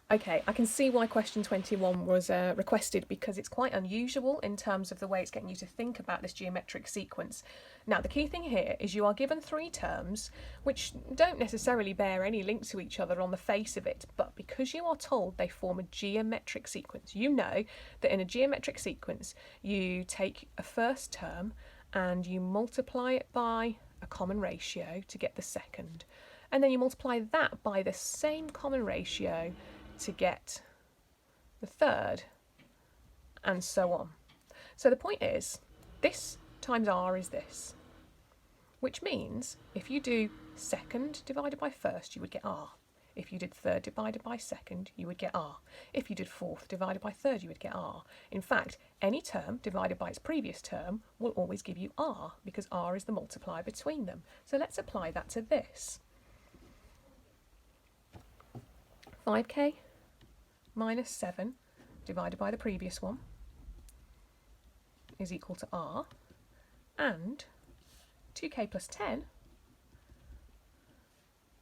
Okay, I can see why question 21 was requested, because it's quite unusual in terms of the way it's getting you to think about this geometric sequence. Now, the key thing here is you are given three terms which don't necessarily bear any link to each other on the face of it, but because you are told they form a geometric sequence, you know that in a geometric sequence you take a first term and you multiply it by a common ratio to get the second, and then you multiply that by the same common ratio to get the third, and so on. So the point is, this times r is this, which means if you do second divided by first, you would get r. If you did third divided by second, you would get r. If you did fourth divided by third, you would get r. In fact, any term divided by its previous term will always give you r, because r is the multiplier between them. So let's apply that to this. 5k minus 7 divided by the previous one is equal to r, and 2k plus 10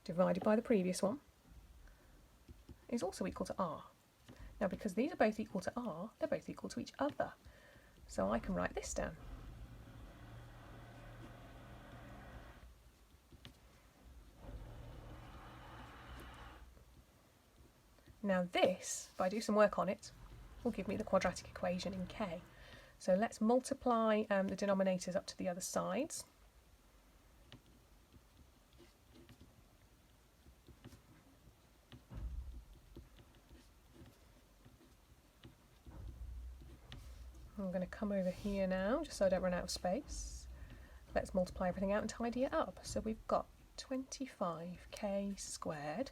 divided by the previous one is also equal to r. Now, because these are both equal to r, they're both equal to each other. So I can write this down. Now this, if I do some work on it, will give me the quadratic equation in k. So let's multiply the denominators up to the other sides. I'm going to come over here now, just so I don't run out of space. Let's multiply everything out and tidy it up. So we've got 25k squared.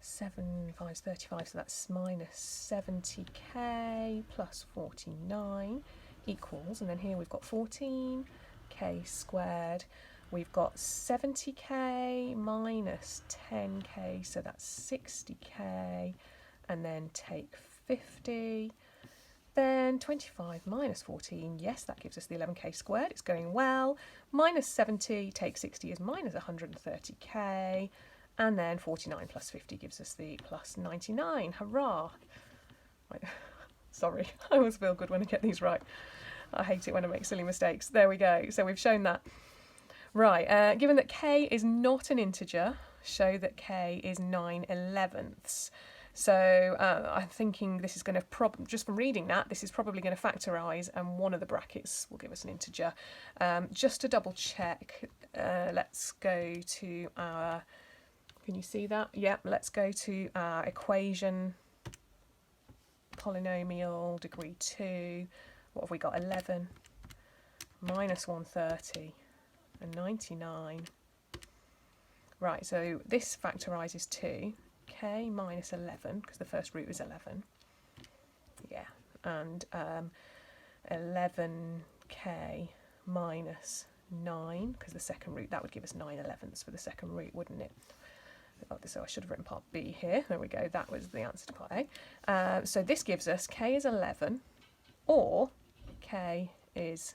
7 5 is 35, so that's minus 70k plus 49 equals, and then here we've got 14k squared. We've got 70k minus 10k, so that's 60k, and then take 50. Then 25 minus 14, yes, that gives us the 11k squared. It's going well. Minus 70, take 60 is minus 130k. And then 49 plus 50 gives us the plus 99. Hurrah! Right. Sorry, I always feel good when I get these right. I hate it when I make silly mistakes. There we go. So we've shown that. Right, given that k is not an integer, show that k is 9/11ths. So I'm thinking this is going to, just from reading that, this is probably going to factorise, and one of the brackets will give us an integer. Just to double check, let's go to our... Can you see that? Yep, let's go to our equation, polynomial, degree 2. What have we got? 11 minus 130 and 99. Right, so this factorises to k minus 11, because the first root is 11. Yeah, and 11k minus 9, because the second root, that would give us 9/11ths for the second root, wouldn't it? So I should have written part B here. There we go. That was the answer to part A. So this gives us k is 11, or k is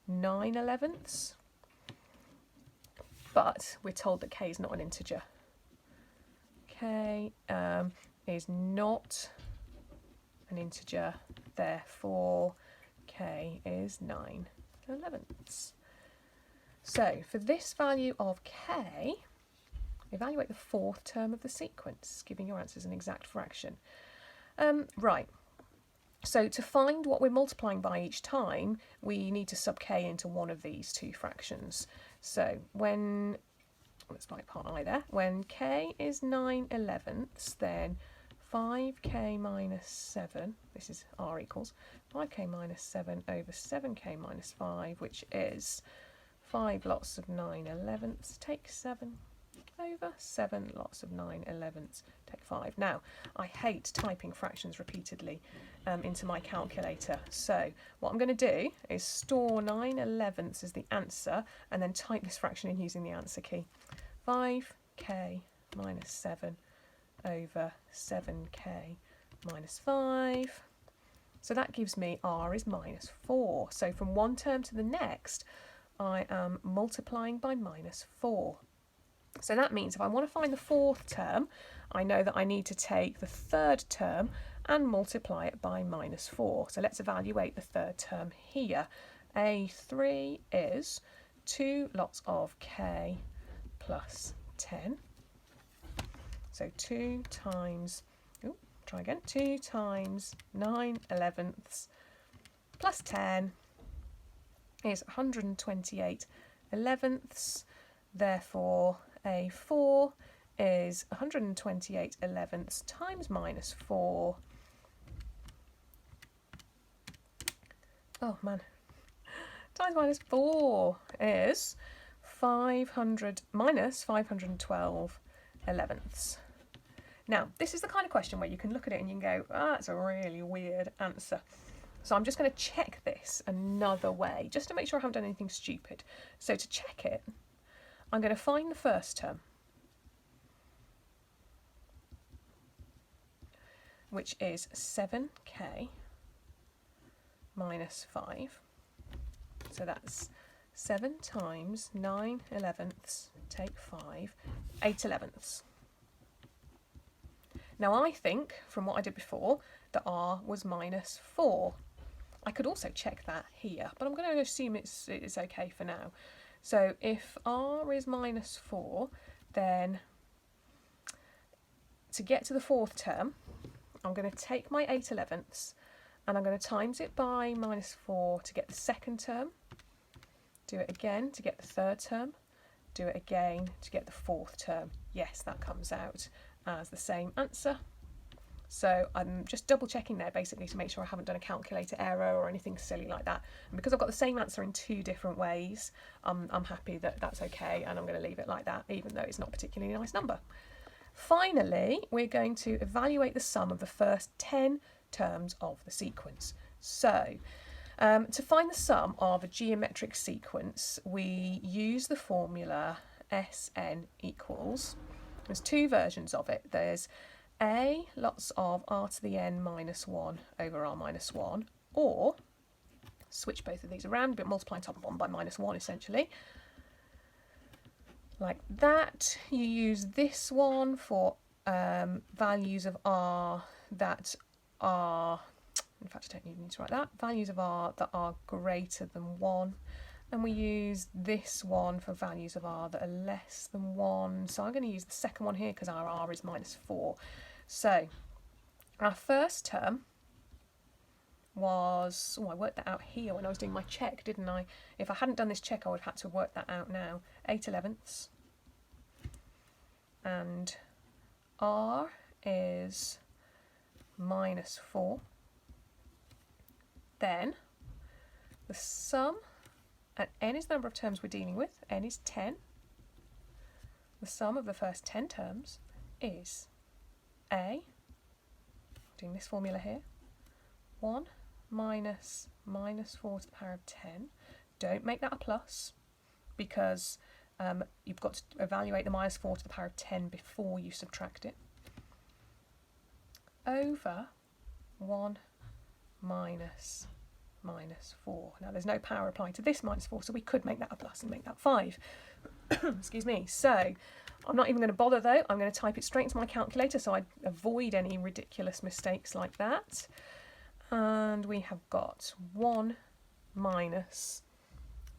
9/11ths. But we're told that k is not an integer. K is not an integer, therefore k is 9/11ths. So for this value of k, evaluate the fourth term of the sequence, giving your answers an exact fraction. Right, so to find what we're multiplying by each time, we need to sub k into one of these two fractions. So when, let's write part I there, when k is 9/11ths, then 5k minus 7, this is r equals 5k minus 7 over 7k minus 5, which is 5 lots of 9/11ths, take 7. Over 7 lots of 9/11ths, take 5. Now, I hate typing fractions repeatedly into my calculator, so what I'm going to do is store 9/11ths as the answer and then type this fraction in using the answer key. 5k minus 7 over 7k minus 5. So that gives me r is minus 4. So from one term to the next, I am multiplying by minus 4. So that means if I want to find the fourth term, I know that I need to take the third term and multiply it by -4. So let's evaluate the third term here. A3 is 2 lots of k plus 10. So 2 times, try again, 2 times 9/11 plus 10 is 128/11. Therefore, A4 is 128/11 times -4. Oh man, times -4 is 500 minus 512/11. Now, this is the kind of question where you can look at it and you can go, that's a really weird answer. So I'm just going to check this another way, just to make sure I haven't done anything stupid. So to check it, I'm going to find the first term, which is 7k minus 5. So that's 7 times 9/11 take 5, 8/11. Now I think, from what I did before, that r was -4. I could also check that here, but I'm going to assume it's okay for now. So if r is -4, then to get to the fourth term, I'm going to take my 8/11 and I'm going to times it by -4 to get the second term, do it again to get the third term, do it again to get the fourth term. Yes, that comes out as the same answer. So I'm just double checking there basically to make sure I haven't done a calculator error or anything silly like that. And because I've got the same answer in 2 different ways, I'm happy that that's okay, and I'm going to leave it like that, even though it's not a particularly nice number. Finally, we're going to evaluate the sum of the first 10 terms of the sequence. So to find the sum of a geometric sequence, we use the formula Sn equals, there's 2 versions of it. There's a lots of r to the n minus 1 over r minus 1, or switch both of these around, but multiplying top of 1 by -1 essentially. Like that. You use this one for values of r that are, in fact I don't even need to write that, values of r that are greater than 1. And we use this one for values of r that are less than 1. So I'm going to use the second one here because our r is -4. So our first term was, I worked that out here when I was doing my check, didn't I? If I hadn't done this check, I would have had to work that out now. 8/11. And r is -4. Then the sum, and n is the number of terms we're dealing with, n is 10. The sum of the first 10 terms is a, doing this formula here, 1 minus -4 to the power of 10. Don't make that a plus, because you've got to evaluate the -4 to the power of 10 before you subtract it, over 1 minus -4. Now there's no power applied to this -4, so we could make that a plus and make that 5. Excuse me. So I'm not even going to bother though. I'm going to type it straight into my calculator so I avoid any ridiculous mistakes like that. And we have got 1 minus,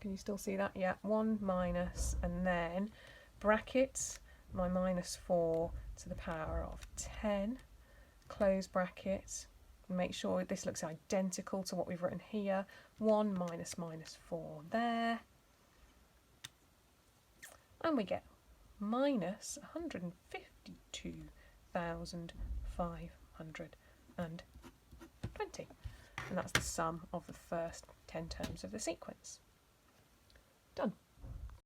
can you still see that? Yeah, 1 minus, and then bracket my -4 to the power of 10, close bracket. Make sure this looks identical to what we've written here. 1 minus -4 there. And we get minus 152,520. And that's the sum of the first 10 terms of the sequence.